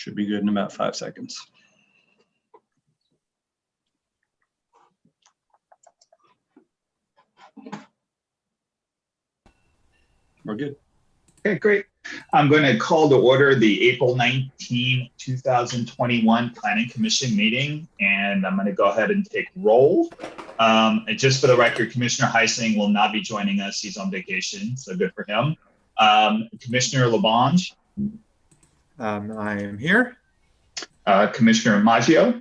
Should be good in about 5 seconds. We're good. Okay, great. I'm going to call to order the April 19, 2021 Planning Commission meeting, and I'm going to go ahead and take roll. And just for the record, Commissioner Heising will not be joining us. He's on vacation, so good for him. Commissioner Labange. I am here. Commissioner Maggio.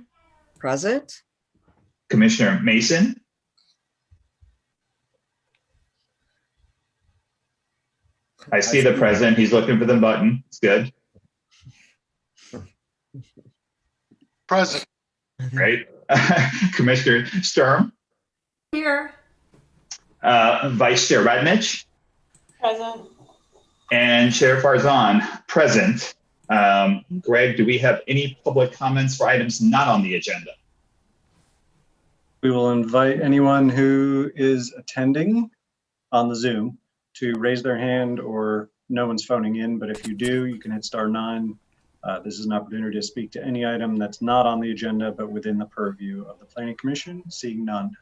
Present. Commissioner Mason. I see the president. He's looking for the button. It's good. Present. Great. Commissioner Sturm. Here. Vice Chair Radnich. Present. And Chair Farzan, present. Greg, do we have any public comments for items not on the agenda? We will invite anyone who is attending on the Zoom to raise their hand, or no one's phoning in, but if you do, you can hit *9. This is an opportunity to speak to any item that's not on the agenda, but within the purview of the Planning Commission. Seeing none.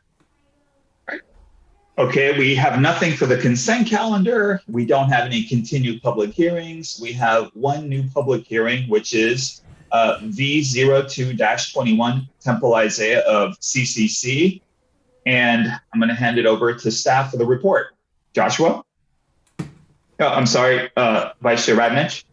Okay, we have nothing for the consent calendar. We don't have any continued public hearings. We have one new public hearing, which is V02-21 Temple Isaiah of CCC. And I'm going to hand it over to staff for the report. Joshua? Oh, I'm sorry, Vice Chair Radnich.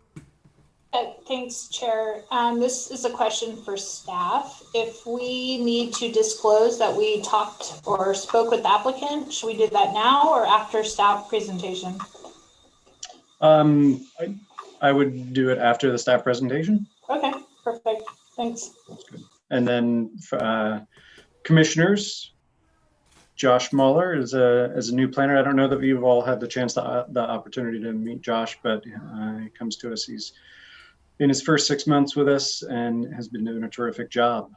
Thanks, Chair. This is a question for staff. If we need to disclose that we talked or spoke with the applicant, should we do that now or after staff presentation? I would do it after the staff presentation. Okay, perfect. Thanks. That's good. And then commissioners, Josh Muller is a new planner. I don't know that we've all had the chance, the opportunity to meet Josh, but he comes to us. He's in his first 6 months with us and has been doing a terrific job.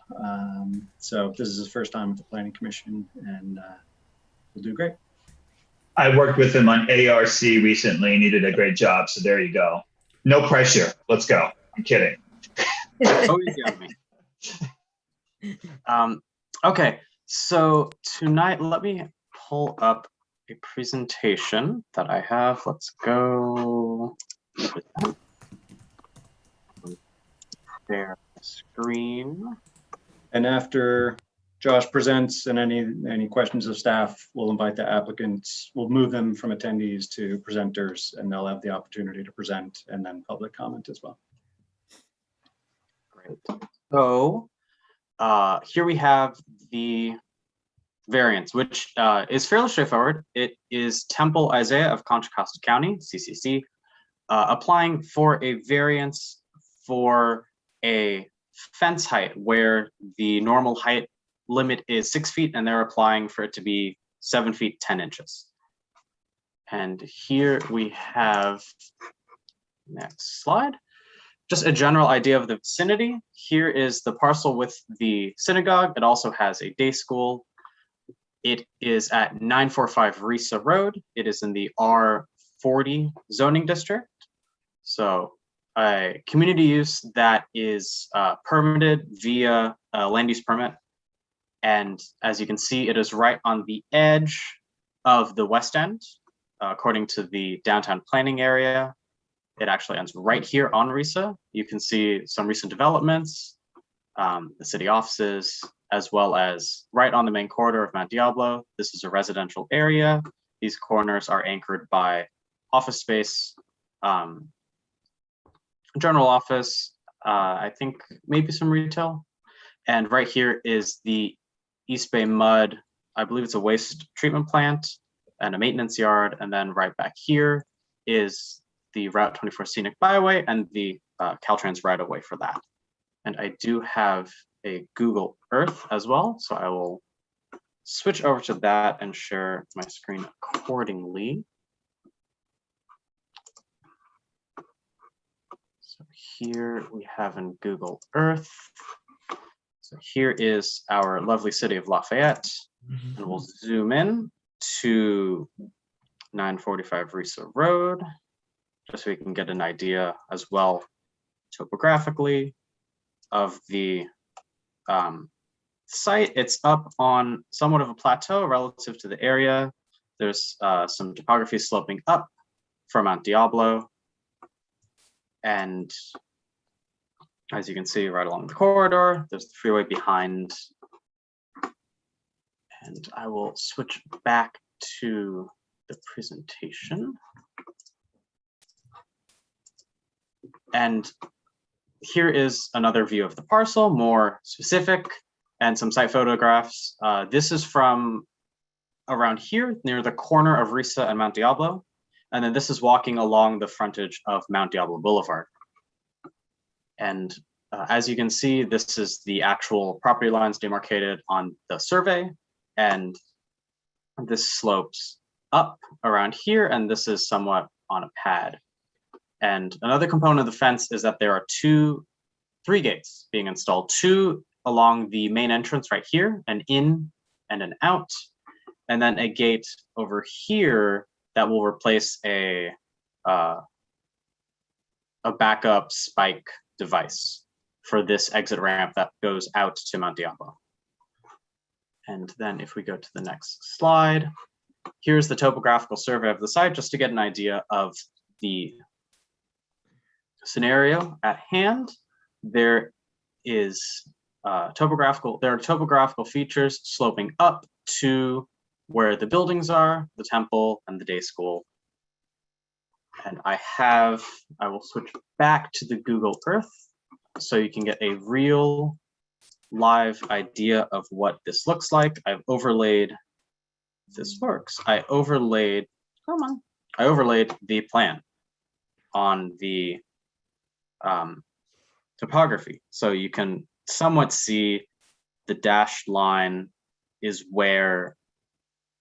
So this is his first time with the Planning Commission, and we'll do great. I worked with him on ARC recently and he did a great job. So there you go. No pressure. Let's go. I'm kidding. Oh, you got me. Okay, so tonight, let me pull up a presentation that I have. Let's go. Share screen. And after Josh presents and any questions of staff, we'll invite the applicants. We'll move them from attendees to presenters, and they'll have the opportunity to present and then public comment as well. Great. So here we have the variance, which is fairly straightforward. It is Temple Isaiah of Contra Costa County, CCC, applying for a variance for a fence height where the normal height limit is 6 feet, and they're applying for it to be 7 feet 10 inches. And here we have, next slide, just a general idea of the vicinity. Here is the parcel with the synagogue. It also has a day school. It is at 945 Risa Road. It is in the R40 zoning district. So a community use that is permitted via a land use permit. And as you can see, it is right on the edge of the West End, according to the downtown planning area. It actually ends right here on Risa. You can see some recent developments, the city offices, as well as right on the main corridor of Mount Diablo. This is a residential area. These corners are anchored by office space, general office, I think maybe some retail. And right here is the East Bay Mud, I believe it's a waste treatment plant and a maintenance yard. And then right back here is the Route 24 Scenic Byway and the Caltrans right of way for that. And I do have a Google Earth as well. So I will switch over to that and share my screen accordingly. So here we have in Google Earth. So here is our lovely city of Lafayette, and we'll zoom in to 945 Risa Road, just so we can get an idea as well topographically. of the site. It's up on somewhat of a plateau relative to the area. There's some topography sloping up from Mount Diablo. And as you can see right along the corridor, there's the freeway behind. And I will switch back to the presentation. And here is another view of the parcel, more specific, and some site photographs. This is from around here near the corner of Risa and Mount Diablo. And then this is walking along the frontage of Mount Diablo Boulevard. And as you can see, this is the actual property lines demarcated on the survey. And this slopes up around here, and this is somewhat on a pad. And another component of the fence is that there are three gates being installed, two along the main entrance right here, an in and an out, and then a gate over here that will replace a backup spike device for this exit ramp that goes out to Mount Diablo. And then if we go to the next slide, here's the topographical survey of the site, just to get an idea of the scenario at hand. There are topographical features sloping up to where the buildings are, the temple and the day school. And I will switch back to the Google Earth so you can get a real live idea of what this looks like. I've overlaid, this works. I overlaid the plan on the topography. So you can somewhat see the dashed line is where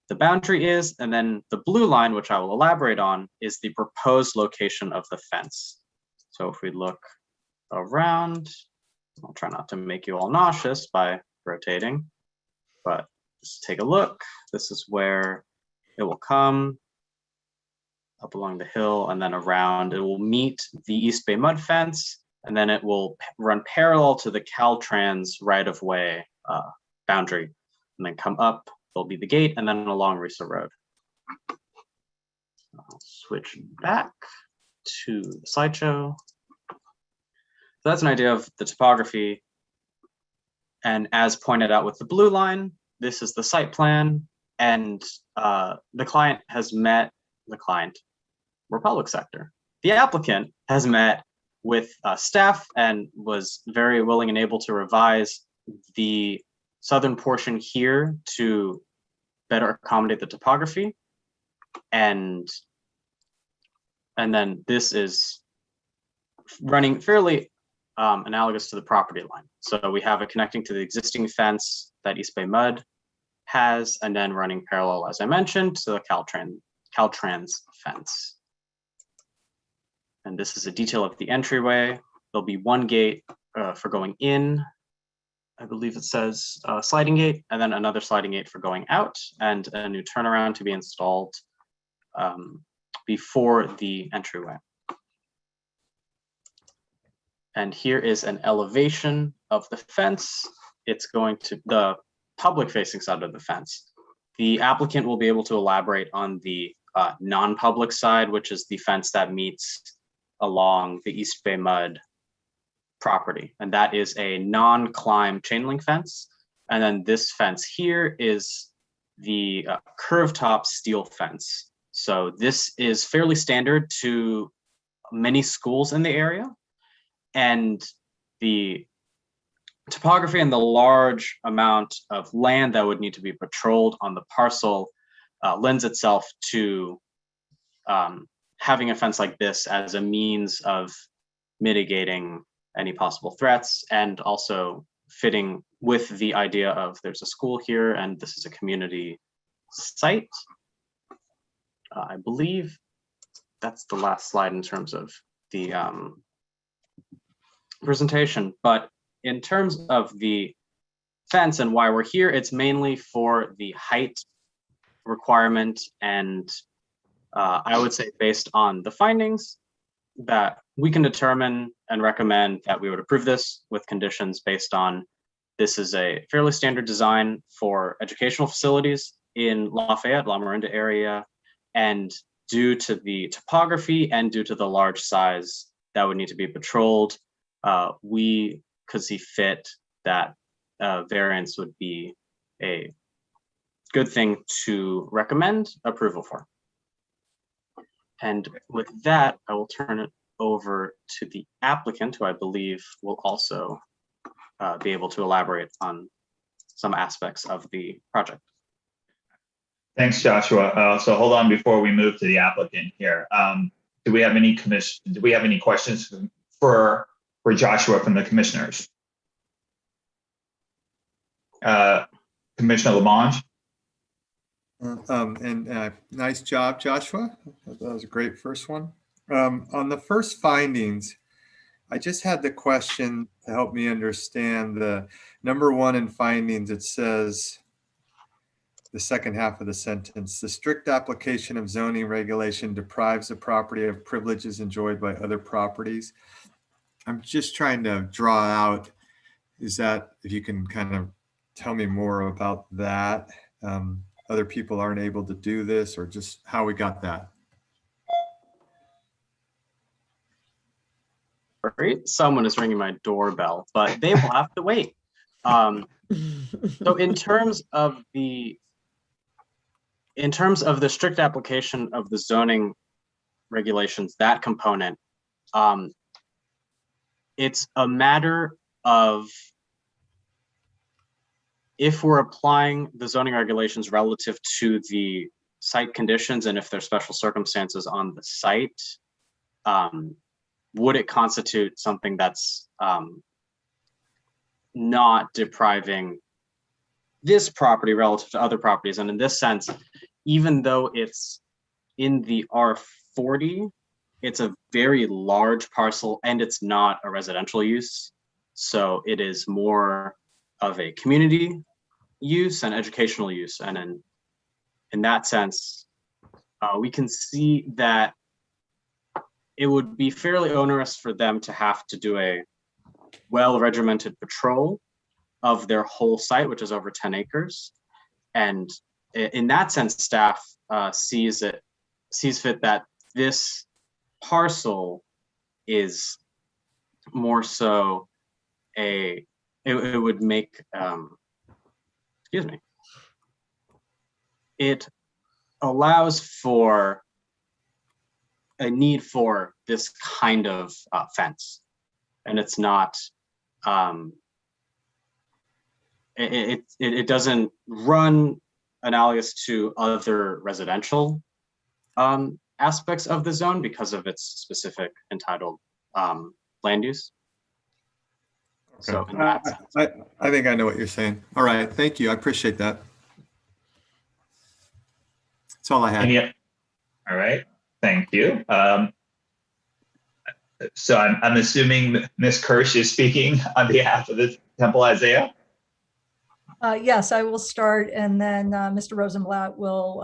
the boundary is, and then the blue line, which I will elaborate on, is the proposed location of the fence. So if we look around, I'll try not to make you all nauseous by rotating, but just take a look. This is where it will come up along the hill and then around. It will meet the East Bay mud fence, and then it will run parallel to the Caltrans right-of-way boundary, and then come up. There'll be the gate, and then along Risa Road. I'll switch back to the slideshow. So that's an idea of the topography. And as pointed out with the blue line, this is the site plan. And the client has met, we're public sector. The applicant has met with staff and was very willing and able to revise the southern portion here to better accommodate the topography. And then this is running fairly analogous to the property line. So we have it connecting to the existing fence that East Bay Mud has, and then running parallel, as I mentioned, to the Caltrans fence. And this is a detail of the entryway. There'll be one gate for going in. I believe it says sliding gate, and then another sliding gate for going out, and a new turnaround to be installed before the entryway. And here is an elevation of the fence. It's going to the public facing side of the fence. The applicant will be able to elaborate on the non-public side, which is the fence that meets along the East Bay Mud property. And that is a non-climb chain link fence. And then this fence here is the curved top steel fence. So this is fairly standard to many schools in the area. And the topography and the large amount of land that would need to be patrolled on the parcel lends itself to having a fence like this as a means of mitigating any possible threats, and also fitting with the idea of there's a school here and this is a community site. I believe that's the last slide in terms of the presentation, but in terms of the fence and why we're here, it's mainly for the height requirement, and I would say based on the findings, that we can determine and recommend that we would approve this with conditions based on this is a fairly standard design for educational facilities in Lafayette, La Marinda area, and due to the topography and due to the large size that would need to be patrolled, we could see fit that variance would be a good thing to recommend approval for. And with that, I will turn it over to the applicant, who I believe will also be able to elaborate on some aspects of the project. Thanks, Joshua. So hold on before we move to the applicant here. Do we have any questions for Joshua from the commissioners? Commissioner Lamonge? Nice job, Joshua. That was a great first one. On the first findings, I just had the question to help me understand the number 1 in findings. It says the second half of the sentence, the strict application of zoning regulation deprives the property of privileges enjoyed by other properties. I'm just trying to draw out, is that, if you can kind of tell me more about that. Other people aren't able to do this, or just how we got that. Great. Someone is ringing my doorbell, but they will have to wait. So in terms of the strict application of the zoning regulations, that component, it's a matter of if we're applying the zoning regulations relative to the site conditions and if there's special circumstances on the site, would it constitute something that's not depriving this property relative to other properties? And in this sense, even though it's in the R40, it's a very large parcel and it's not a residential use. So it is more of a community use and educational use. And in that sense, we can see that it would be fairly onerous for them to have to do a well-regimented patrol of their whole site, which is over 10 acres. And in that sense, staff sees fit that this parcel is more so it would make, it allows for a need for this kind of fence, and it's not, it doesn't run analogous to other residential aspects of the zone because of its specific entitled land use. Okay. So in that sense, I think I know what you're saying. All right, thank you. I appreciate that. That's all I had. All right, thank you. So I'm assuming Ms. Kirsch is speaking on behalf of the Temple Isaiah. Yes, I will start, and then Mr. Rosenblatt will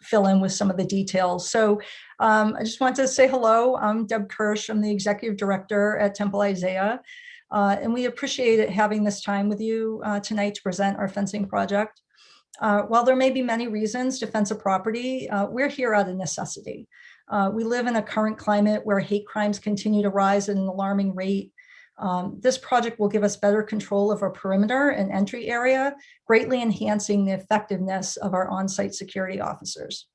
fill in with some of the details. So I just want to say hello. I'm Deb Kirsch. I'm the Executive Director at Temple Isaiah, and we appreciate having this time with you tonight to present our fencing project. While there may be many reasons to fence a property, we're here out of necessity. We live in a current climate where hate crimes continue to rise at an alarming rate. This project will give us better control of our perimeter and entry area, greatly enhancing the effectiveness of our on-site security officers.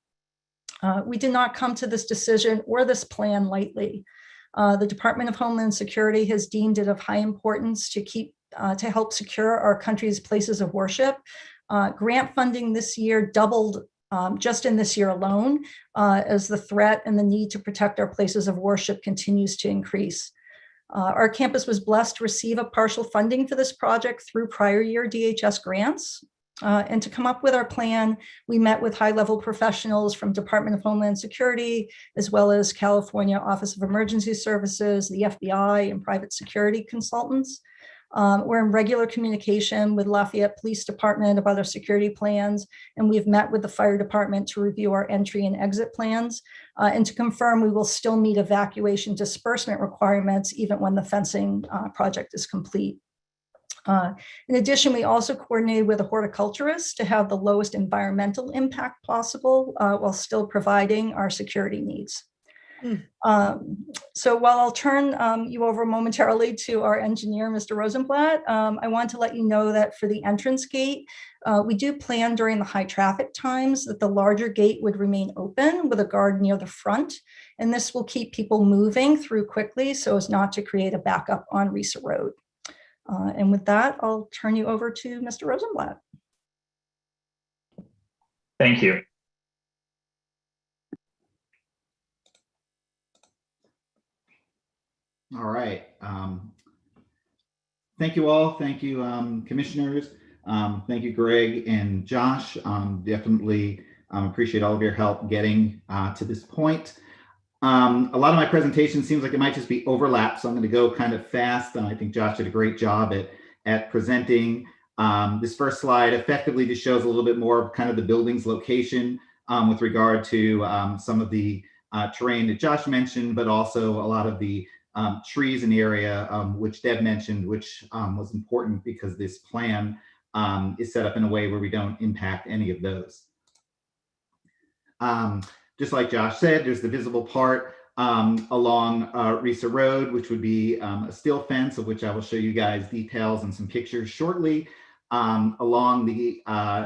We did not come to this decision or this plan lightly. The Department of Homeland Security has deemed it of high importance to help secure our country's places of worship. Grant funding this year doubled just in this year alone, as the threat and the need to protect our places of worship continues to increase. Our campus was blessed to receive a partial funding for this project through prior year DHS grants. And to come up with our plan, we met with high-level professionals from Department of Homeland Security, as well as California Office of Emergency Services, the FBI, and private security consultants. We're in regular communication with Lafayette Police Department about our security plans, and we've met with the fire department to review our entry and exit plans and to confirm we will still meet evacuation disbursement requirements even when the fencing project is complete. In addition, we also coordinated with a horticulturist to have the lowest environmental impact possible while still providing our security needs. So while I'll turn you over momentarily to our engineer, Mr. Rosenblatt, I want to let you know that for the entrance gate, we do plan during the high traffic times that the larger gate would remain open with a guard near the front. And this will keep people moving through quickly so as not to create a backup on Risa Road. And with that, I'll turn you over to Mr. Rosenblatt. Thank you. All right. Thank you all. Thank you, commissioners. Thank you, Greg and Josh. Definitely appreciate all of your help getting to this point. A lot of my presentation seems like it might just be overlap, so I'm going to go kind of fast. I think Josh did a great job at presenting. This first slide effectively just shows a little bit more of kind of the building's location with regard to some of the terrain that Josh mentioned, but also a lot of the trees in the area, which Deb mentioned, which was important because this plan is set up in a way where we don't impact any of those. Just like Josh said, there's the visible part along Risa Road, which would be a steel fence, of which I will show you guys details and some pictures shortly. Along the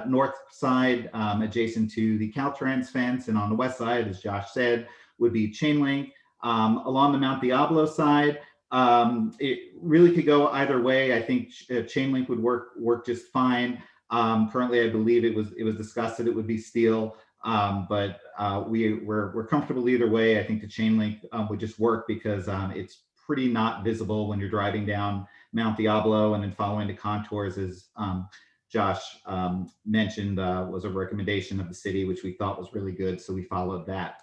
north side, adjacent to the Caltrans fence, and on the west side, as Josh said, would be chain link. Along the Mount Diablo side, it really could go either way. I think chain link would work just fine. Currently, I believe it was discussed that it would be steel, but we're comfortable either way. I think the chain link would just work because it's pretty not visible when you're driving down Mount Diablo and then following the contours, as Josh mentioned, was a recommendation of the city, which we thought was really good, so we followed that.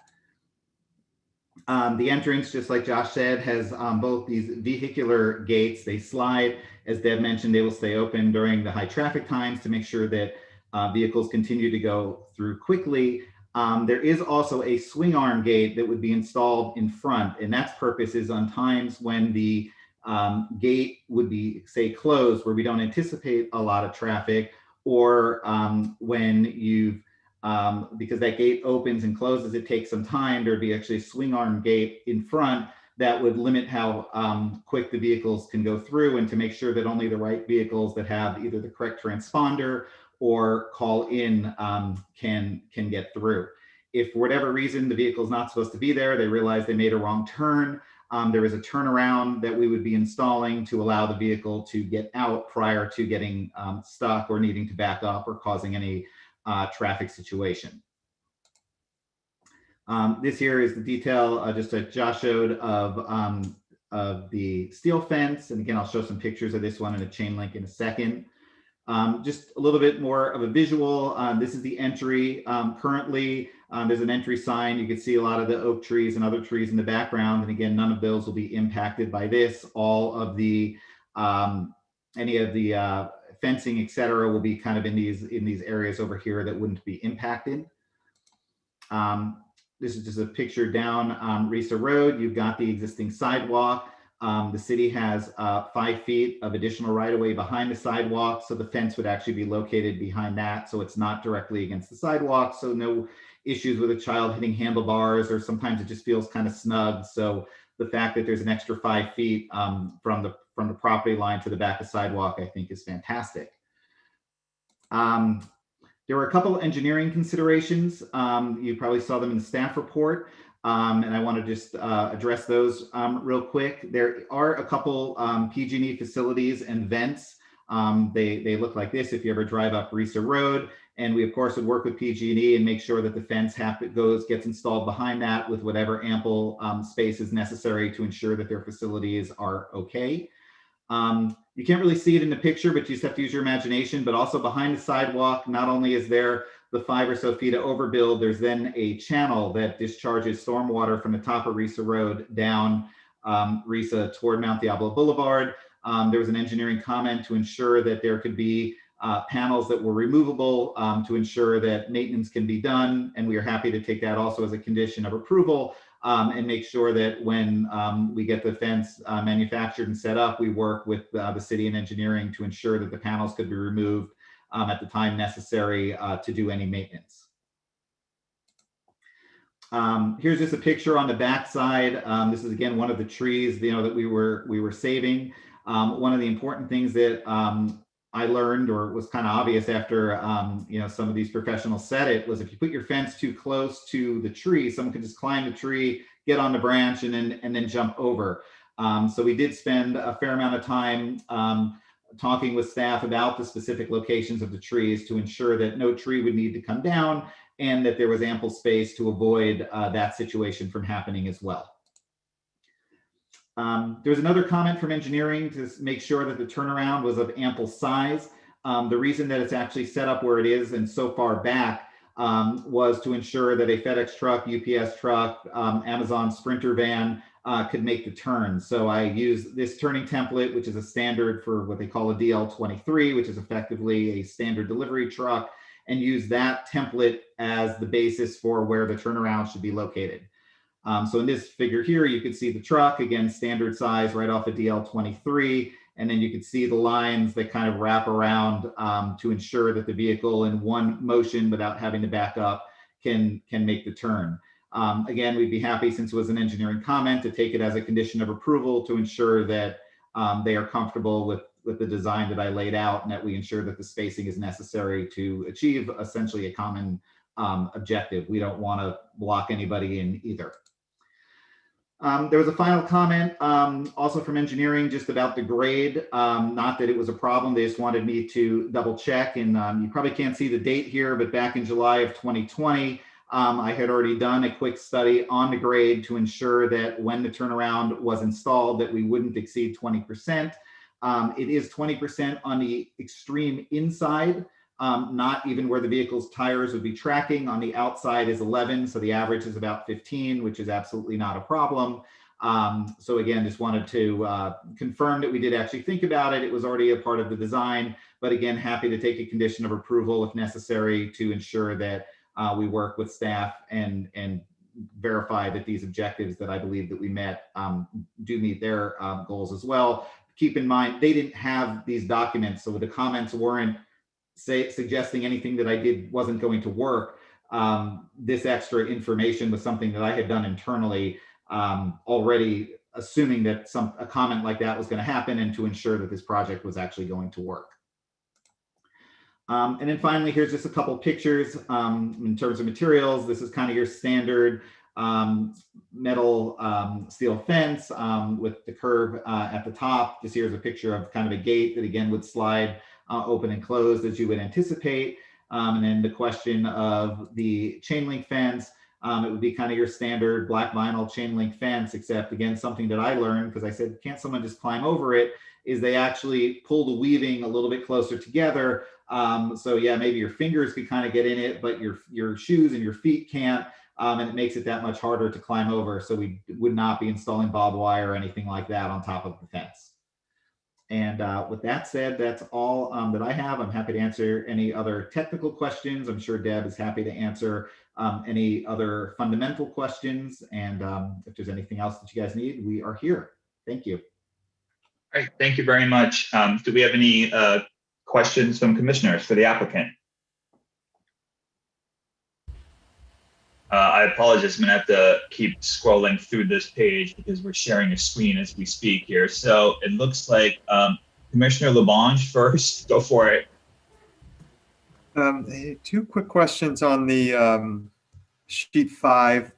The entrance, just like Josh said, has both these vehicular gates. They slide. As Deb mentioned, they will stay open during the high traffic times to make sure that vehicles continue to go through quickly. There is also a swing arm gate that would be installed in front, and that's purpose is on times when the gate would be, say, closed, where we don't anticipate a lot of traffic, or when you've because that gate opens and closes, it takes some time. There'd be actually a swing arm gate in front that would limit how quick the vehicles can go through, and to make sure that only the right vehicles that have either the correct transponder or call in can get through. If for whatever reason the vehicle is not supposed to be there, they realize they made a wrong turn, there is a turnaround that we would be installing to allow the vehicle to get out prior to getting stuck or needing to back up or causing any traffic situation. This here is the detail just that Josh showed of the steel fence. And again, I'll show some pictures of this one in a chain link in a second. Just a little bit more of a visual. This is the entry. Currently, there's an entry sign. You can see a lot of the oak trees and other trees in the background. And again, none of those will be impacted by this. All of the, any of the fencing, et cetera, will be kind of in these areas over here that wouldn't be impacted. This is just a picture down Risa Road. You've got the existing sidewalk. The city has 5 feet of additional right-of-way behind the sidewalk, so the fence would actually be located behind that, so it's not directly against the sidewalk, so no issues with a child hitting handlebars, or sometimes it just feels kind of snug. So the fact that there's an extra 5 feet from the property line to the back of the sidewalk, I think, is fantastic. There were a couple engineering considerations. You probably saw them in the staff report. And I want to just address those real quick. There are a couple PG&E facilities and vents. They look like this if you ever drive up Risa Road. And we, of course, would work with PG&E and make sure that the fence gets installed behind that with whatever ample space is necessary to ensure that their facilities are okay. You can't really see it in the picture, but you just have to use your imagination. But also behind the sidewalk, not only is there the 5 or so feet of overbuild, there's then a channel that discharges stormwater from the top of Risa Road down Risa toward Mount Diablo Boulevard. There was an engineering comment to ensure that there could be panels that were removable to ensure that maintenance can be done. And we are happy to take that also as a condition of approval and make sure that when we get the fence manufactured and set up, we work with the city and engineering to ensure that the panels could be removed at the time necessary to do any maintenance. Here's just a picture on the backside. This is again one of the trees, that we were saving. One of the important things that I learned, or was kind of obvious after some of these professionals said it, was if you put your fence too close to the tree, someone could just climb the tree, get on the branch, and then jump over. So we did spend a fair amount of time talking with staff about the specific locations of the trees to ensure that no tree would need to come down and that there was ample space to avoid that situation from happening as well. There's another comment from engineering to make sure that the turnaround was of ample size. The reason that it's actually set up where it is and so far back was to ensure that a FedEx truck, UPS truck, Amazon Sprinter van could make the turn. So I use this turning template, which is a standard for what they call a DL23, which is effectively a standard delivery truck, and use that template as the basis for where the turnaround should be located. So in this figure here, you can see the truck, again, standard size right off of DL23. And then you can see the lines that kind of wrap around to ensure that the vehicle in one motion without having to back up can make the turn. Again, we'd be happy, since it was an engineering comment, to take it as a condition of approval to ensure that they are comfortable with the design that I laid out and that we ensure that the spacing is necessary to achieve essentially a common objective. We don't want to block anybody in either. There was a final comment also from engineering just about the grade. Not that it was a problem, they just wanted me to double check. And you probably can't see the date here, but back in July of 2020, I had already done a quick study on the grade to ensure that when the turnaround was installed that we wouldn't exceed 20%. It is 20% on the extreme inside, not even where the vehicle's tires would be tracking. On the outside is 11, so the average is about 15, which is absolutely not a problem. So again, just wanted to confirm that we did actually think about it. It was already a part of the design, but again, happy to take a condition of approval if necessary to ensure that we work with staff and verify that these objectives that I believe that we met do meet their goals as well. Keep in mind, they didn't have these documents, so the comments weren't suggesting anything that I did wasn't going to work. This extra information was something that I had done internally already, assuming that a comment like that was going to happen and to ensure that this project was actually going to work. And then finally, here's just a couple pictures in terms of materials. This is kind of your standard metal steel fence with the curve at the top. Just here's a picture of kind of a gate that again would slide open and closed as you would anticipate. And then the question of the chain link fence, it would be kind of your standard black vinyl chain link fence, except again, something that I learned because I said, can't someone just climb over it, is they actually pull the weaving a little bit closer together. So yeah, maybe your fingers could kind of get in it, but your shoes and your feet can't. And it makes it that much harder to climb over. So we would not be installing barbed wire or anything like that on top of the fence. And with that said, that's all that I have. I'm happy to answer any other technical questions. I'm sure Deb is happy to answer any other fundamental questions. And if there's anything else that you guys need, we are here. Thank you. All right, thank you very much. Do we have any questions from commissioners for the applicant? I apologize, I'm gonna have to keep scrolling through this page because we're sharing a screen as we speak here. So it looks like Commissioner Labange first, go for it. Two quick questions on the sheet 5.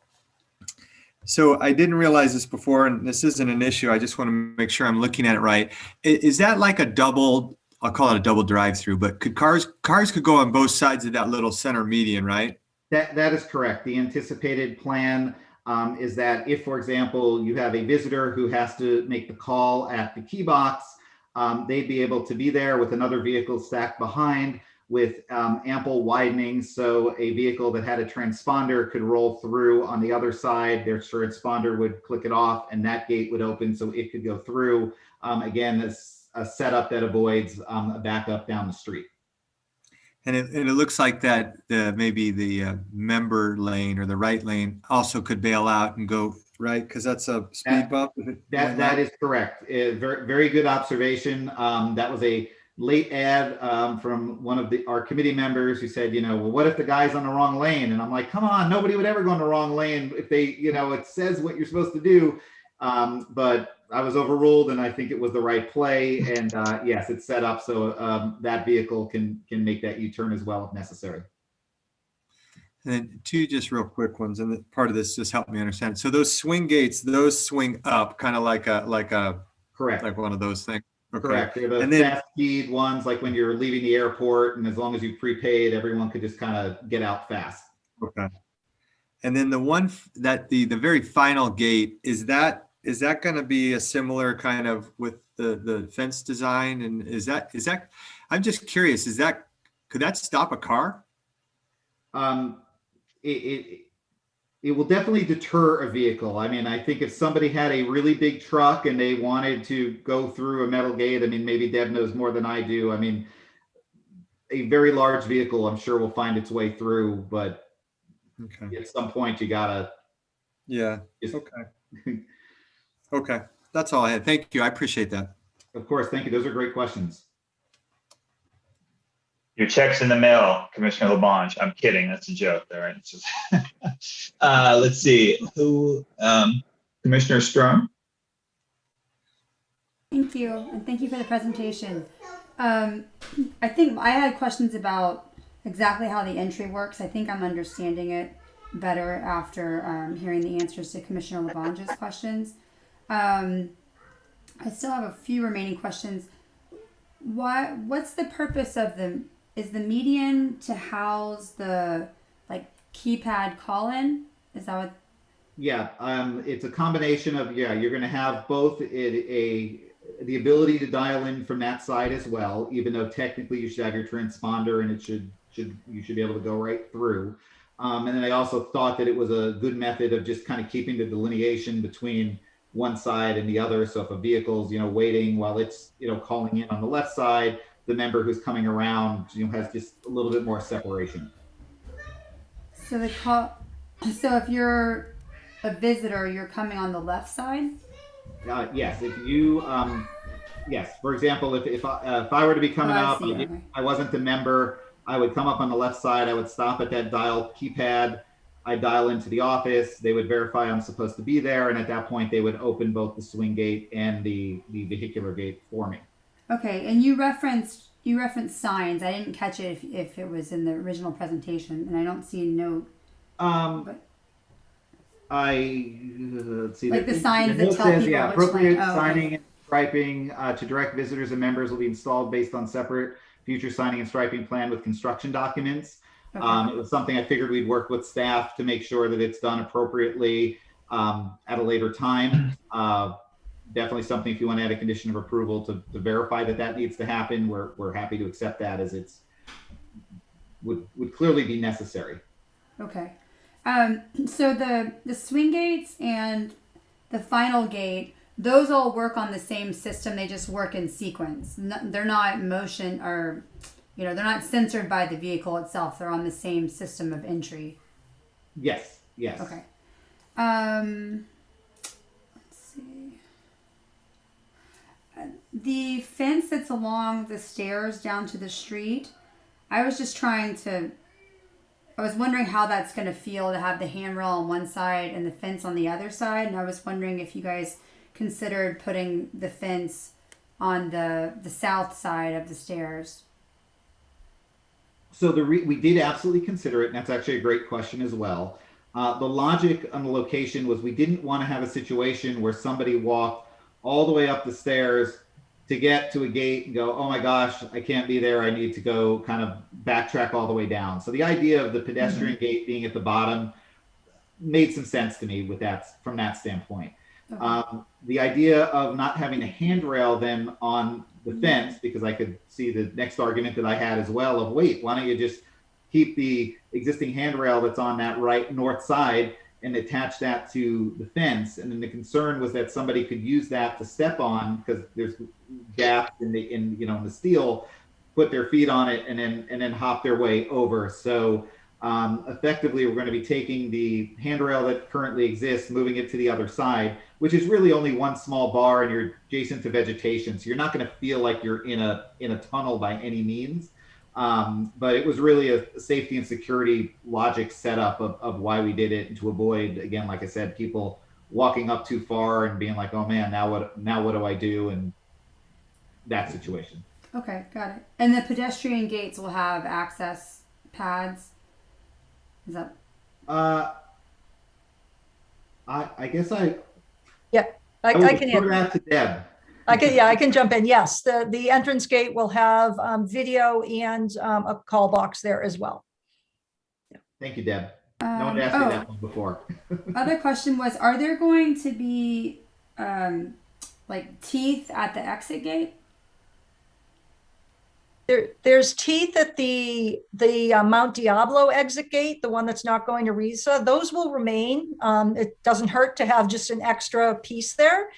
So I didn't realize this before, and this isn't an issue. I just want to make sure I'm looking at it right. Is that like a double, I'll call it a double drive-through, but could cars could go on both sides of that little center median, right? That is correct. The anticipated plan is that if, for example, you have a visitor who has to make the call at the key box, they'd be able to be there with another vehicle stacked behind. with ample widening, so a vehicle that had a transponder could roll through on the other side. Their transponder would click it off, and that gate would open so it could go through. Again, this a setup that avoids a backup down the street. And it looks like that maybe the member lane or the right lane also could bail out and go right, because that's a speed bump. That is correct. Very, very good observation. That was a late ad from one of our committee members who said, well, what if the guy's on the wrong lane? And I'm like, come on, nobody would ever go on the wrong lane if they, it says what you're supposed to do. But I was overruled, and I think it was the right play. And yes, it's set up so that vehicle can make that U-turn as well if necessary. And then two just real quick ones, and part of this just helped me understand. So those swing gates, those swing up, kind of like a Correct. Like one of those things. Okay. Correct. They're the And then- fast speed ones, like when you're leaving the airport, and as long as you prepaid, everyone could just kind of get out fast. Okay. And then the one that the very final gate, is that going to be a similar kind of with the fence design? And is that I'm just curious, could that stop a car? It will definitely deter a vehicle. I mean, I think if somebody had a really big truck and they wanted to go through a metal gate, I mean, maybe Deb knows more than I do. I mean, a very large vehicle, I'm sure, will find its way through, but Okay. at some point you gotta. Yeah. Just, Okay. Okay. That's all I had. Thank you. I appreciate that. Of course. Thank you. Those are great questions. Your check's in the mail, Commissioner LaBonge. I'm kidding. That's a joke. All right. It's just, let's see who, Commissioner Strom. Thank you, and thank you for the presentation. I think I had questions about exactly how the entry works. I think I'm understanding it better after hearing the answers to Commissioner LaBonge's questions. I still have a few remaining questions. What's the purpose of is the median to house the keypad call-in? Is that what? Yeah, it's a combination of, you're going to have both the ability to dial in from that side as well, even though technically you should have your transponder and you should be able to go right through. And then I also thought that it was a good method of just kind of keeping the delineation between one side and the other. So if a vehicle's, waiting while it's, calling in on the left side, the member who's coming around, has just a little bit more separation. So if you're a visitor, you're coming on the left side? Yes, if you, yes, for example, if I were to be coming up, Okay. I wasn't the member, I would come up on the left side, I would stop at that dial keypad, I'd dial into the office, they would verify I'm supposed to be there, and at that point they would open both the swing gate and the vehicular gate for me. Okay, and you referenced signs. I didn't catch it if it was in the original presentation, and I don't see a note. Let's see. Like the signs that note tell says, people which appropriate lane. Oh, okay. signing and striping to direct visitors and members will be installed based on separate future signing and striping plan with construction documents. Okay. It was something I figured we'd work with staff to make sure that it's done appropriately at a later time. Definitely something, if you want to add a condition of approval to verify that needs to happen, we're happy to accept that, as it's would clearly be necessary. Okay. So the swing gates and the final gate, those all work on the same system. They just work in sequence. They're not motion or, they're not censored by the vehicle itself. They're on the same system of entry. Yes. Okay. Let's see. The fence that's along the stairs down to the street, I was wondering how that's going to feel to have the handrail on one side and the fence on the other side. And I was wondering if you guys considered putting the fence on the south side of the stairs. So we did absolutely consider it, and that's actually a great question as well. The logic on the location was we didn't want to have a situation where somebody walked all the way up the stairs to get to a gate and go, oh my gosh, I can't be there. I need to go kind of backtrack all the way down. So the idea of the pedestrian gate being at the bottom made some sense to me from that standpoint. Okay. The idea of not having a handrail then on the fence, because I could see the next argument that I had as well of, wait, why don't you just keep the existing handrail that's on that right north side and attach that to the fence? And then the concern was that somebody could use that to step on because there's gaps in the steel, put their feet on it and then hop their way over. So effectively, we're going to be taking the handrail that currently exists, moving it to the other side, which is really only one small bar, and you're adjacent to vegetation, so you're not going to feel like you're in a tunnel by any means. But it was really a safety and security logic setup of why we did it, and to avoid, again, like I said, people walking up too far and being like, oh man, now what do I do? And that situation. Okay, got it. And the pedestrian gates will have access pads. Is that? I guess I would can throw that to Deb. I can jump in. Yes, the entrance gate will have video and a call box there as well. Thank you, Deb. No one asked me that one before. Other question was, are there going to be like teeth at the exit gate? There's teeth at the Mount Diablo exit gate, the one that's not going to Risa. Those will remain. It doesn't hurt to have just an extra piece there.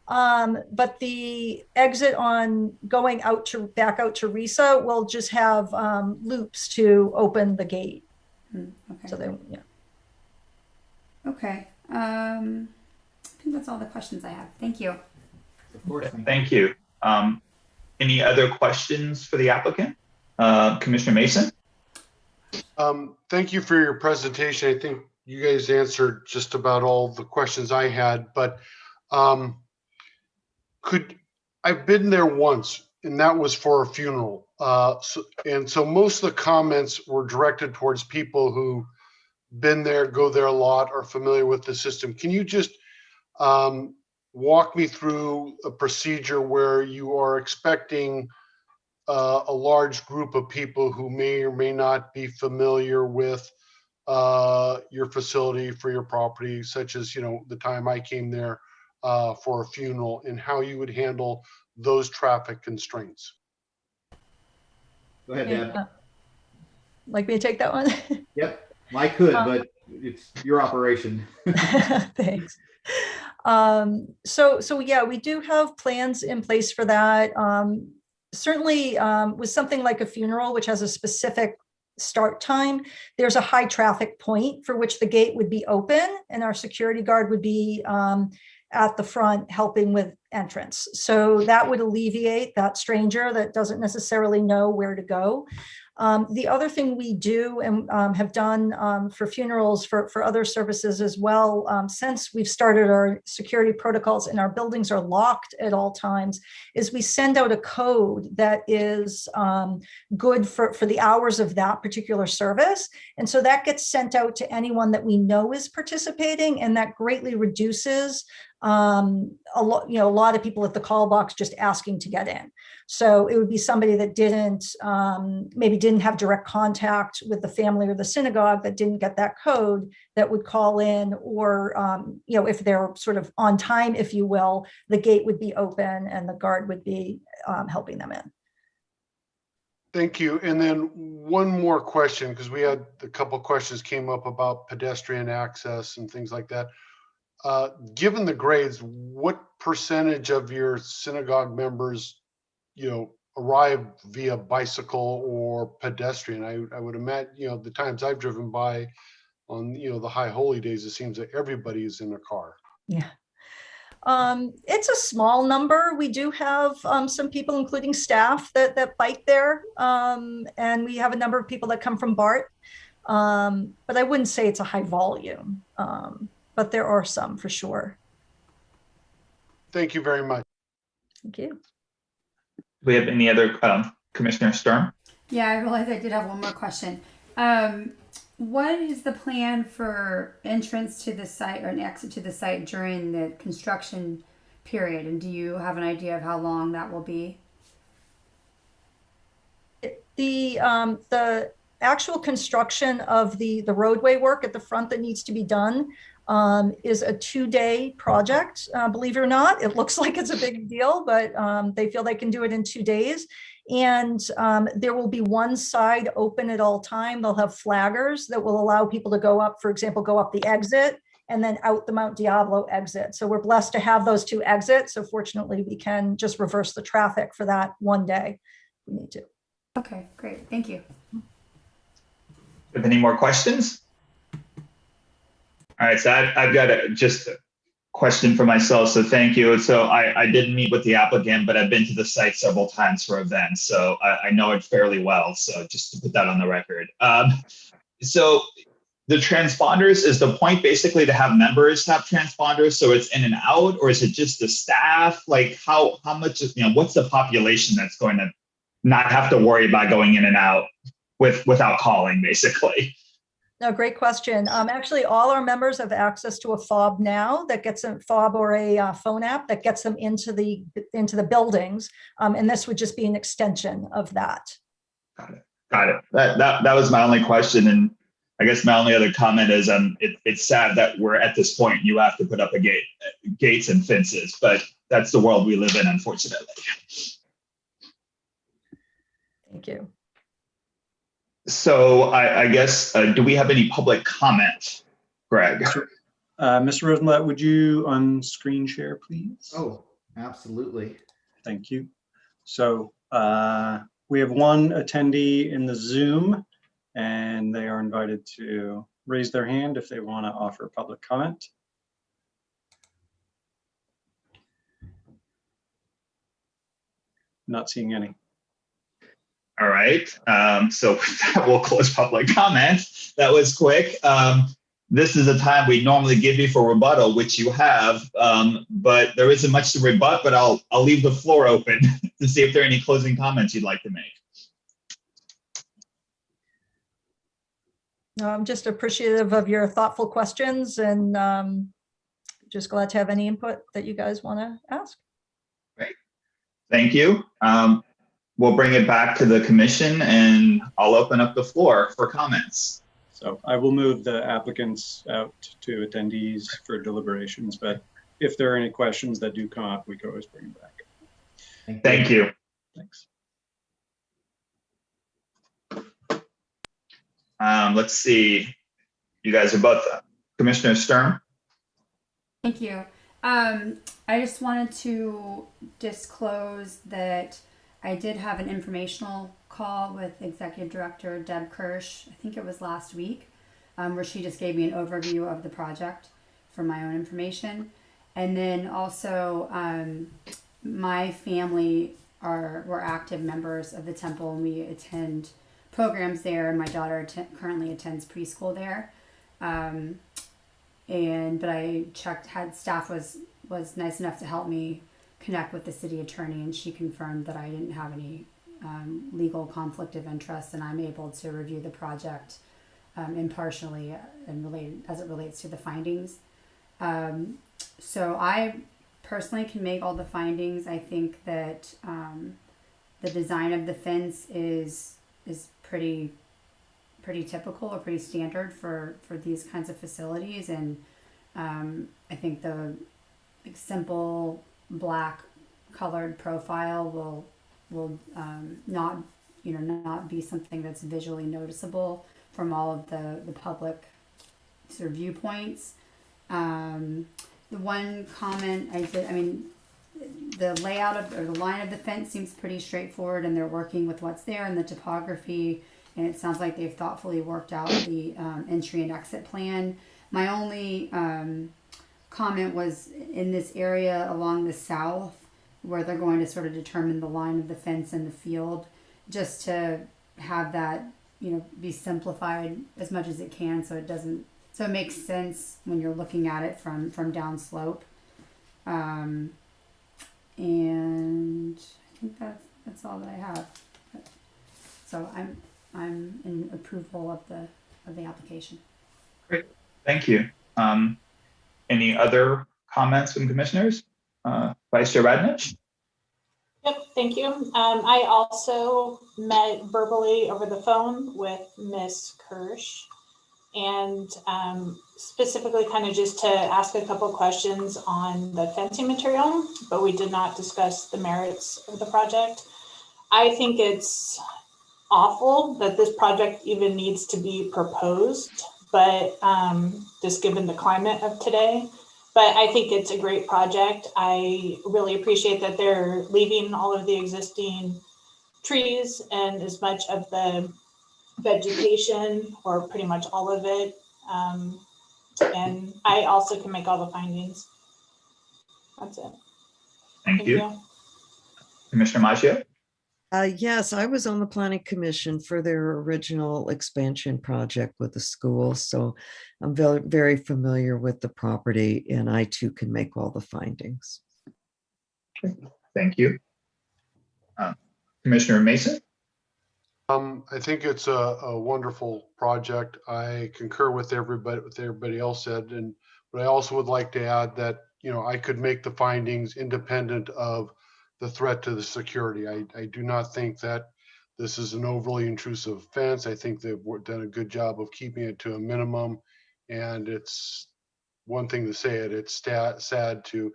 But the exit on going back out to Risa will just have loops to open the gate. Okay. So Okay. I think that's all the questions I have. Thank you. Of course. Thank you. Any other questions for the applicant? Commissioner Mason? Thank you for your presentation. I think you guys answered just about all the questions I had, but I've been there once, and that was for a funeral. So most of the comments were directed towards people who been there, go there a lot, are familiar with the system. Can you just walk me through a procedure where you are expecting a large group of people who may or may not be familiar with your facility for your property, such as, the time I came there for a funeral, and how you would handle those traffic constraints? Go ahead, Deb. Like me to take that one? Yep, I could, but it's your operation. Thanks. So yeah, we do have plans in place for that. Certainly with something like a funeral, which has a specific start time, there's a high traffic point for which the gate would be open and our security guard would be at the front helping with entrance. So that would alleviate that stranger that doesn't necessarily know where to go. The other thing we do and have done for funerals, for other services as well, since we've started our security protocols and our buildings are locked at all times, is we send out a code that is good for the hours of that particular service. And so that gets sent out to anyone that we know is participating, and that greatly reduces a lot of people at the call box just asking to get in. So it would be somebody that maybe didn't have direct contact with the family or the synagogue, that didn't get that code, that would call in, or if they're sort of on time, if you will, the gate would be open and the guard would be helping them in. Thank you. And then one more question, because we had a couple of questions came up about pedestrian access and things like that. Given the grades, what percentage of your synagogue members, arrive via bicycle or pedestrian? I would imagine, the times I've driven by on, the high holy days, it seems that everybody is in a car. Yeah. It's a small number. We do have some people, including staff, that bike there. And we have a number of people that come from BART. But I wouldn't say it's a high volume. But there are some for sure. Thank you very much. Thank you. Do we have any other, Commissioner Sturm? Yeah, I realized I did have one more question. What is the plan for entrance to the site or an exit to the site during the construction period? And do you have an idea of how long that will be? The actual construction of the roadway work at the front that needs to be done is a 2-day project. Believe it or not, it looks like it's a big deal, but they feel they can do it in 2 days. And there will be one side open at all time. They'll have flaggers that will allow people to go up, for example, go up the exit and then out the Mount Diablo exit. So we're blessed to have those 2 exits. So fortunately, we can just reverse the traffic for that one day if we need to. Okay, great. Thank you. Have any more questions? All right, so I've got just a question for myself, so thank you. So I didn't meet with the applicant, but I've been to the site several times for events, so I know it fairly well, so just to put that on the record. So the transponders, is the point basically to have members have transponders so it's in and out, or is it just the staff? Like how much, what's the population that's going to not have to worry about going in and out without calling, basically? No, great question. Actually, all our members have access to a fob now that gets a fob or a phone app that gets them into the buildings. And this would just be an extension of that. Got it. That was my only question. And I guess my only other comment is it's sad that we're at this point. You have to put up gates and fences, but that's the world we live in, unfortunately. Thank you. So I guess, do we have any public comment, Greg? Mr. Rosenblatt, would you on-screen share, please? Oh, absolutely. Thank you. So we have one attendee in the Zoom, and they are invited to raise their hand if they want to offer public comment. Not seeing any. All right, so with that, we'll close public comment. That was quick. This is a time we normally give you for rebuttal, which you have, but there isn't much to rebut, but I'll leave the floor open to see if there are any closing comments you'd like to make. No, I'm just appreciative of your thoughtful questions and just glad to have any input that you guys want to ask. Great, thank you. We'll bring it back to the commission and I'll open up the floor for comments. So I will move the applicants out to attendees for deliberations, but if there are any questions that do come up, we can always bring them back. Thank you. Thanks. Let's see. You guys are both Commissioner Sturm. Thank you. I just wanted to disclose that I did have an informational call with Executive Director Deb Kirsch, I think it was last week, where she just gave me an overview of the project for my own information. And then also my family were active members of the temple and we attend programs there, and my daughter currently attends preschool there. But I checked, staff was nice enough to help me connect with the city attorney, and she confirmed that I didn't have any legal conflict of interest, and I'm able to review the project impartially and as it relates to the findings. So I personally can make all the findings. I think that the design of the fence is pretty typical or pretty standard for these kinds of facilities, and I think the simple black colored profile will not be something that's visually noticeable from all of the public sort of viewpoints. The one comment the layout or the line of the fence seems pretty straightforward, and they're working with what's there in the topography, and it sounds like they've thoughtfully worked out the entry and exit plan. My only comment was in this area along the south where they're going to sort of determine the line of the fence in the field, just to have that be simplified as much as it can so it makes sense when you're looking at it from downslope. And I think that's all that I have. So I'm in approval of the application. Great, thank you. Any other comments from commissioners? Vice Chair Radnich? Yep, thank you. I also met verbally over the phone with Ms. Kirsch, and specifically kind of just to ask a couple questions on the fencing material, but we did not discuss the merits of the project. I think it's awful that this project even needs to be proposed, but just given the climate of today. But I think it's a great project. I really appreciate that they're leaving all of the existing trees and as much of the vegetation, or pretty much all of it. And I also can make all the findings. That's it. Thank you. Commissioner Maggio? Yes, I was on the planning commission for their original expansion project with the school, so I'm very, very familiar with the property, and I too can make all the findings. Thank you. Commissioner Mason? I think it's a wonderful project. I concur with everybody else said, but I also would like to add that, you know, I could make the findings independent of the threat to the security. I do not think that this is an overly intrusive fence. I think they've done a good job of keeping it to a minimum. And it's one thing to say it, it's sad to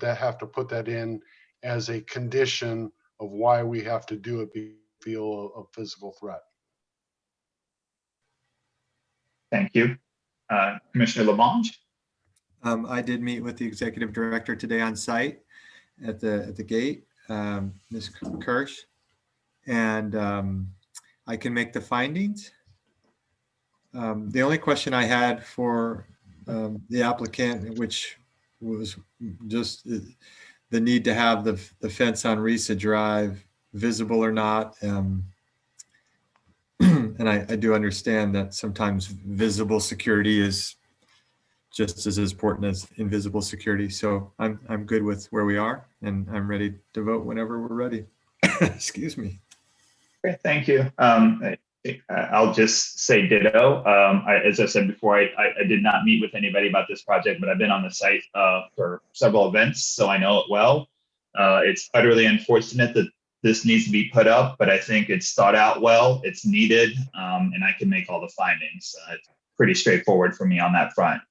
have to put that in as a condition of why we have to do it, feel a physical threat. Thank you. Commissioner Labange? I did meet with the executive director today on site at the gate, Ms. Kirsch, and I can make the findings. The only question I had for the applicant, which was just the need to have the fence on Risa Drive visible or not. And I do understand that sometimes visible security is just as important as invisible security. So I'm good with where we are, and I'm ready to vote whenever we're ready. Excuse me. Great, thank you. I'll just say ditto. As I said before, I did not meet with anybody about this project, but I've been on the site for several events, so I know it well. It's utterly unfortunate that this needs to be put up, but I think it's thought out well, it's needed, and I can make all the findings. It's pretty straightforward for me on that front.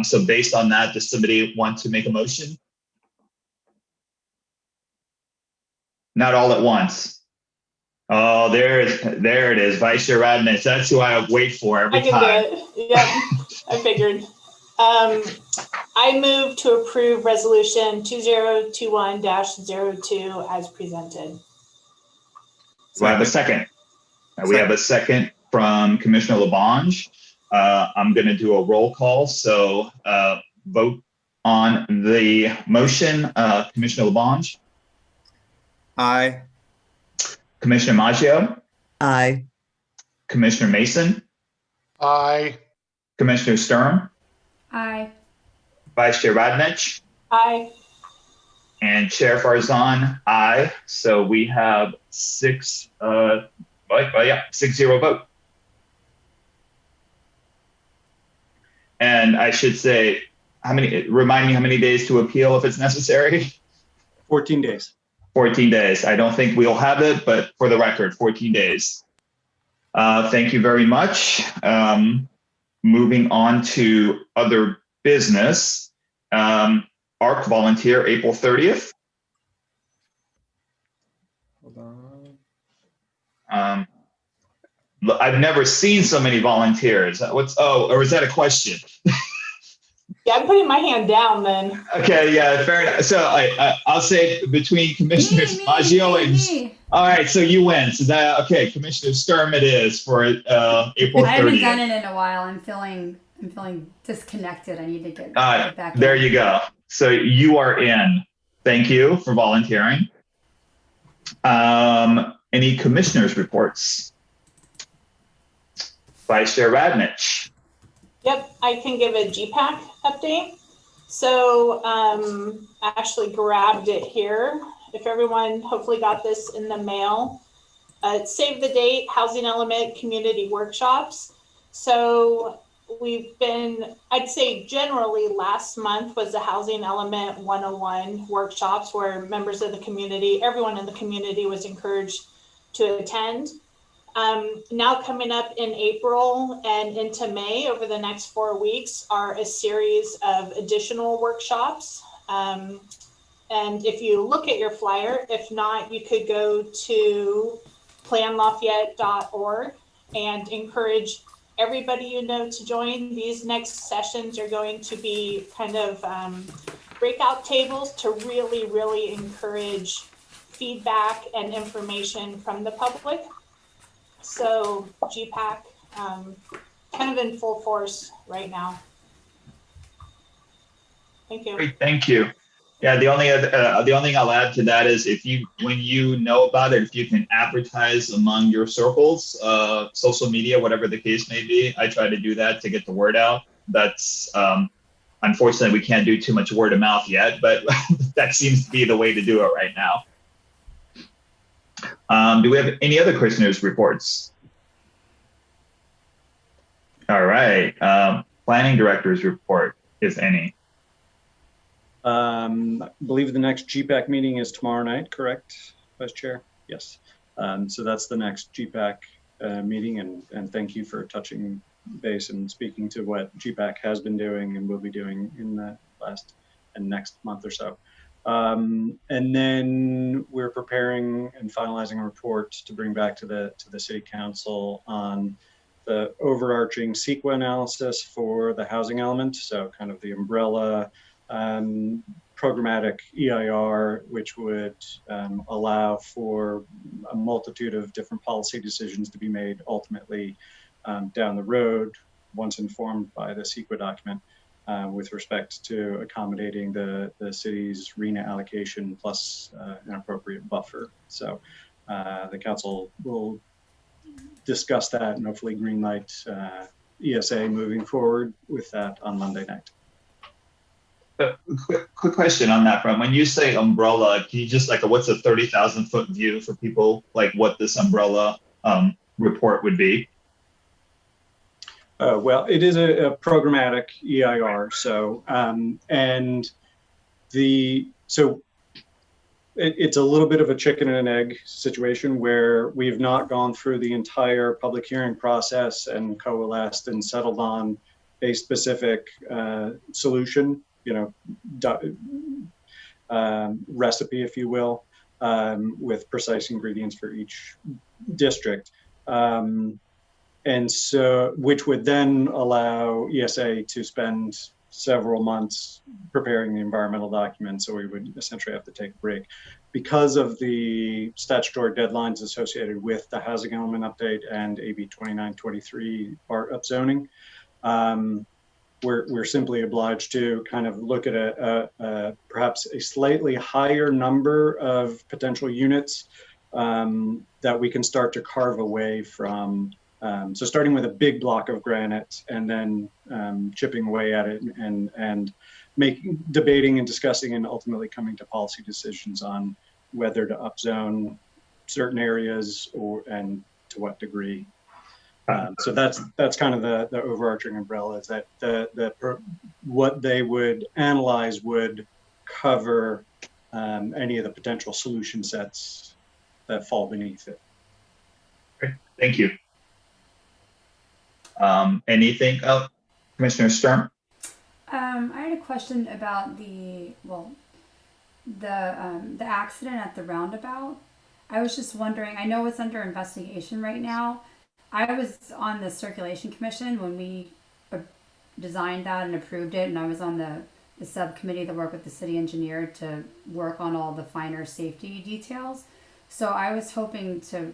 So based on that, does somebody want to make a motion? Not all at once. Oh, there it is, Vice Chair Radnitz. That's who I wait for every time. I can do it. Yeah, I figured. I move to approve resolution 2021-02 as presented. Do I have a second? We have a second from Commissioner Labange. I'm going to do a roll call. So vote on the motion. Commissioner Labange? Aye. Commissioner Maggio? Aye. Commissioner Mason? Aye. Commissioner Sturm? Aye. Vice Chair Radnich? Aye. And Chair Farzan? Aye. So we have 6-0 vote. And I should say, remind me how many days to appeal if it's necessary? 14 days. 14 days. I don't think we'll have it, but for the record, 14 days. Thank you very much. Moving on to other business. ARC volunteer, April 30th. Hold on. I've never seen so many volunteers. Or is that a question? Yeah, I'm putting my hand down then. Okay, yeah, fair enough. So I'll say between Commissioners Maggio and all right, so you win. So that okay, Commissioner Sturm it is for April 30th. I haven't done it in a while. I'm feeling disconnected. I need to get back. There you go. So you are in. Thank you for volunteering. Any commissioners reports? Vice Chair Radnich. Yep, I can give a GPAC update. So I actually grabbed it here. If everyone hopefully got this in the mail. It's Save the Date, Housing Element Community Workshops. So we've been, I'd say generally last month was the Housing Element 101 workshops where members of the community, everyone in the community was encouraged to attend. Now coming up in April and into May over the next 4 weeks are a series of additional workshops. And if you look at your flyer, if not, you could go to planlafayette.org and encourage everybody you know to join. These next sessions are going to be kind of breakout tables to really encourage feedback and information from the public. So GPAC kind of in full force right now. Thank you. Great, thank you. Yeah, the only thing I'll add to that is when you know about it, if you can advertise among your circles, social media, whatever the case may be. I try to do that to get the word out. That's unfortunately we can't do too much word of mouth yet, but that seems to be the way to do it right now. Do we have any other commissioners' reports? All right, planning director's report, if any. I believe the next GPAC meeting is tomorrow night, correct, Vice Chair? Yes. So that's the next GPAC meeting, and thank you for touching base and speaking to what GPAC has been doing and will be doing in the last and next month or so. And then we're preparing and finalizing a report to bring back to the City Council on the overarching CEQA analysis for the housing element. So kind of the umbrella programmatic EIR, which would allow for a multitude of different policy decisions to be made ultimately down the road, once informed by the CEQA document, with respect to accommodating the city's RENA allocation plus an appropriate buffer. So the council will discuss that and hopefully greenlight ESA moving forward with that on Monday night. Quick question on that front. When you say umbrella, can you just what's a 30,000-foot view for people, like what this umbrella report would be? Well, it is a programmatic EIR. So, it's a little bit of a chicken and an egg situation where we've not gone through the entire public hearing process and coalesced and settled on a specific solution, recipe, if you will, with precise ingredients for each district. And so, which would then allow ESA to spend several months preparing the environmental documents. So we would essentially have to take a break because of the statutory deadlines associated with the housing element update and AB 2923 part upzoning. We're simply obliged to kind of look at perhaps a slightly higher number of potential units that we can start to carve away from. So starting with a big block of granite and then chipping away at it and debating and discussing and ultimately coming to policy decisions on whether to upzone certain areas and to what degree. So that's kind of the overarching umbrella, is that what they would analyze would cover any of the potential solution sets that fall beneath it. Great, thank you. Anything else, Commissioner Sturm? I had a question about the accident at the roundabout. I was just wondering, I know it's under investigation right now. I was on the Circulation Commission when we designed that and approved it, and I was on the subcommittee that worked with the city engineer to work on all the finer safety details. So I was hoping to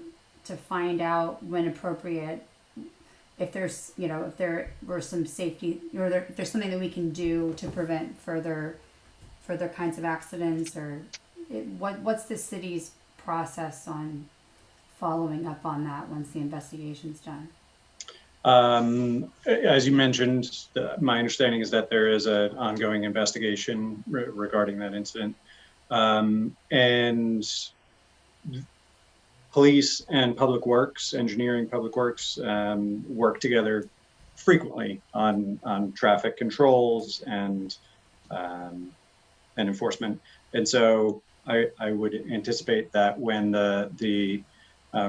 find out when appropriate, if there's, if there were some safety, or if there's something that we can do to prevent further kinds of accidents, or what's the city's process on following up on that once the investigation's done? As you mentioned, my understanding is that there is an ongoing investigation regarding that incident. And police and public works, engineering, public works, work together frequently on traffic controls and enforcement. And so I would anticipate that when the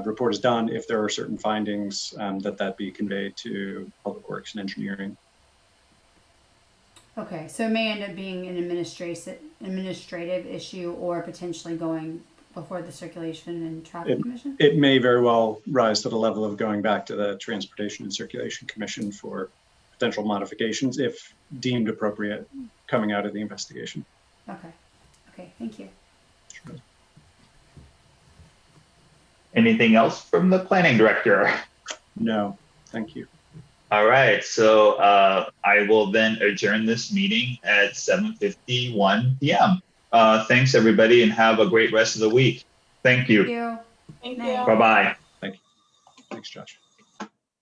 report is done, if there are certain findings, that be conveyed to Public Works and Engineering. Okay, so it may end up being an administrative issue or potentially going before the Circulation and Traffic Commission? It may very well rise to the level of going back to the Transportation and Circulation Commission for potential modifications if deemed appropriate coming out of the investigation. Okay. Okay, thank you. Sure. Anything else from the planning director? No, thank you. All right, so I will then adjourn this meeting at 7:51 p.m. Thanks, everybody, and have a great rest of the week. Thank you. Thank you. Thank Night. you. Bye-bye. Thanks, Josh.